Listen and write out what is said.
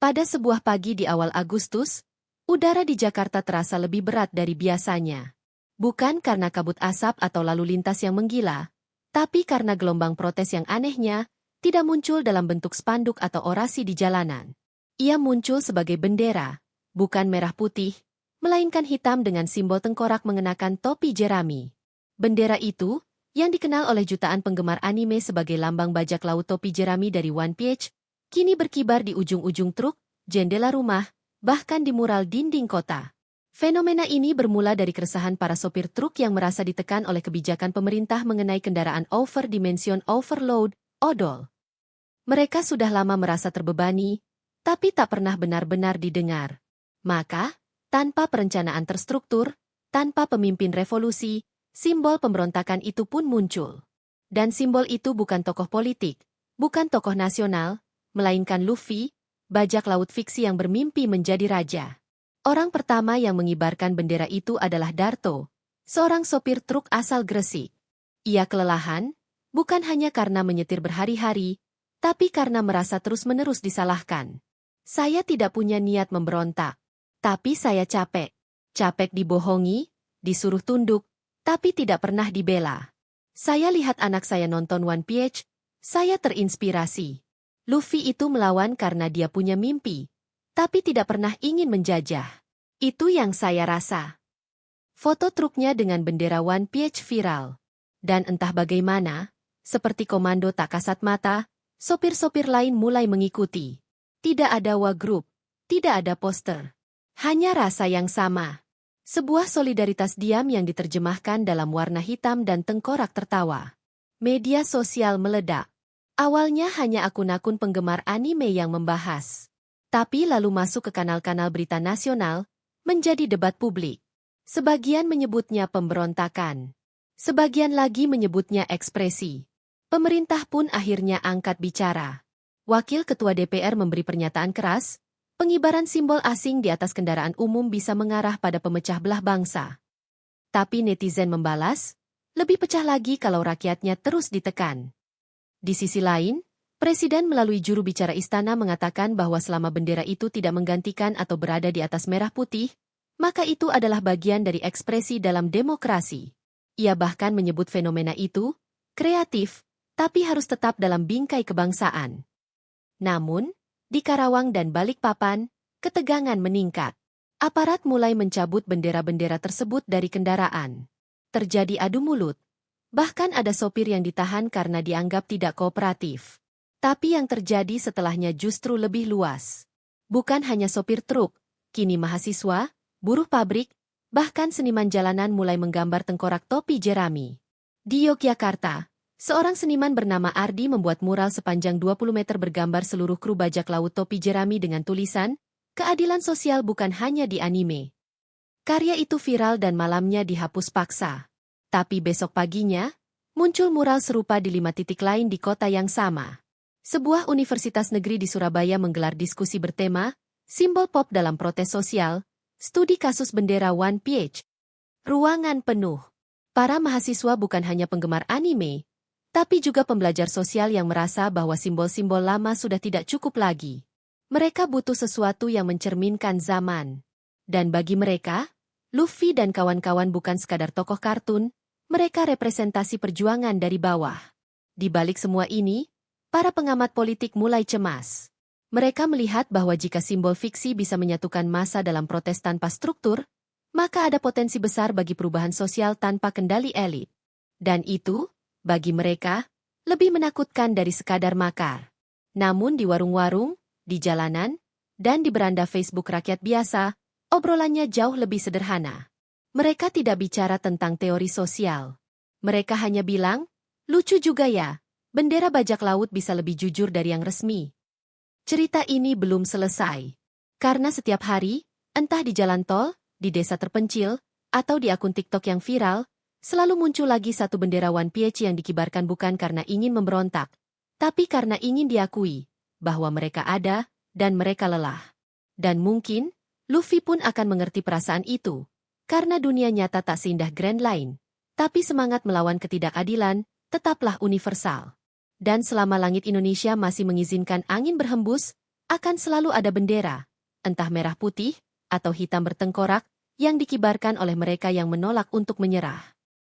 Pada sebuah pagi di awal Agustus, udara di Jakarta terasa lebih berat dari biasanya. Bukan karena kabut asap atau lalu lintas yang menggila, tapi karena gelombang protes yang anehnya tidak muncul dalam bentuk spanduk atau orasi di jalanan. Ia muncul sebagai bendera, bukan merah putih, melainkan hitam dengan simbol tengkorak mengenakan topi jerami. Bendera itu, yang dikenal oleh jutaan penggemar anime sebagai lambang bajak laut topi jerami dari One Piece, kini berkibar di ujung-ujung truk, jendela rumah, bahkan di mural dinding kota. Fenomena ini bermula dari keresahan para sopir truk yang merasa ditekan oleh kebijakan pemerintah mengenai kendaraan over-dimension overload, ODOL. Mereka sudah lama merasa terbebani, tapi tak pernah benar-benar didengar. Maka, tanpa perencanaan terstruktur, tanpa pemimpin revolusi, simbol pemberontakan itu pun muncul. Dan simbol itu bukan tokoh politik, bukan tokoh nasional, melainkan Luffy, bajak laut fiksi yang bermimpi menjadi raja. Orang pertama yang mengibarkan bendera itu adalah Darto, seorang sopir truk asal Gresik. Ia kelelahan, bukan hanya karena menyetir berhari-hari, tapi karena merasa terus-menerus disalahkan. Saya tidak punya niat memberontak, tapi saya capek. Capek dibohongi, disuruh tunduk, tapi tidak pernah dibela. Saya lihat anak saya nonton One Piece, saya terinspirasi. Luffy itu melawan karena dia punya mimpi, tapi tidak pernah ingin menjajah. Itu yang saya rasa. Foto truknya dengan bendera One Piece viral. Dan entah bagaimana, seperti komando tak kasat mata, sopir-sopir lain mulai mengikuti. Tidak ada wagrup, tidak ada poster. Hanya rasa yang sama. Sebuah solidaritas diam yang diterjemahkan dalam warna hitam dan tengkorak tertawa. Media sosial meledak. Awalnya hanya akun-akun penggemar anime yang membahas. Tapi lalu masuk ke kanal-kanal berita nasional, menjadi debat publik. Sebagian menyebutnya pemberontakan. Sebagian lagi menyebutnya ekspresi. Pemerintah pun akhirnya angkat bicara. Wakil Ketua DPR memberi pernyataan keras, pengibaran simbol asing di atas kendaraan umum bisa mengarah pada pemecah belah bangsa. Tapi netizen membalas, lebih pecah lagi kalau rakyatnya terus ditekan. Di sisi lain, Presiden melalui juru bicara istana mengatakan bahwa selama bendera itu tidak menggantikan atau berada di atas merah putih, maka itu adalah bagian dari ekspresi dalam demokrasi. Ia bahkan menyebut fenomena itu kreatif, tapi harus tetap dalam bingkai kebangsaan. Namun, di Karawang dan Balikpapan, ketegangan meningkat. Aparat mulai mencabut bendera-bendera tersebut dari kendaraan. Terjadi adu mulut. Bahkan ada sopir yang ditahan karena dianggap tidak kooperatif. Tapi yang terjadi setelahnya justru lebih luas. Bukan hanya sopir truk, kini mahasiswa, buruh pabrik, bahkan seniman jalanan mulai menggambar tengkorak topi jerami. Di Yogyakarta, seorang seniman bernama Ardi membuat mural sepanjang 20 meter bergambar seluruh kru bajak laut topi jerami dengan tulisan, "Keadilan sosial bukan hanya di anime." Karya itu viral dan malamnya dihapus paksa. Tapi besok paginya, muncul mural serupa di 5 titik lain di kota yang sama. Sebuah universitas negeri di Surabaya menggelar diskusi bertema, simbol pop dalam protes sosial, studi kasus bendera One Piece. Ruangan penuh. Para mahasiswa bukan hanya penggemar anime, tapi juga pembelajar sosial yang merasa bahwa simbol-simbol lama sudah tidak cukup lagi. Mereka butuh sesuatu yang mencerminkan zaman. Dan bagi mereka, Luffy dan kawan-kawan bukan sekadar tokoh kartun, mereka representasi perjuangan dari bawah. Di balik semua ini, para pengamat politik mulai cemas. Mereka melihat bahwa jika simbol fiksi bisa menyatukan massa dalam protes tanpa struktur, maka ada potensi besar bagi perubahan sosial tanpa kendali elit. Dan itu, bagi mereka, lebih menakutkan dari sekadar makar. Namun di warung-warung, di jalanan, dan di beranda Facebook rakyat biasa, obrolannya jauh lebih sederhana. Mereka tidak bicara tentang teori sosial. Mereka hanya bilang, lucu juga ya, bendera bajak laut bisa lebih jujur dari yang resmi. Cerita ini belum selesai. Karena setiap hari, entah di jalan tol, di desa terpencil, atau di akun TikTok yang viral, selalu muncul lagi satu bendera One Piece yang dikibarkan bukan karena ingin memberontak, tapi karena ingin diakui bahwa mereka ada dan mereka lelah. Dan mungkin, Luffy pun akan mengerti perasaan itu. Karena dunia nyata tak seindah Grand Line, tapi semangat melawan ketidakadilan tetaplah universal. Dan selama langit Indonesia masih mengizinkan angin berhembus, akan selalu ada bendera, entah merah putih atau hitam bertengkorak, yang dikibarkan oleh mereka yang menolak untuk menyerah.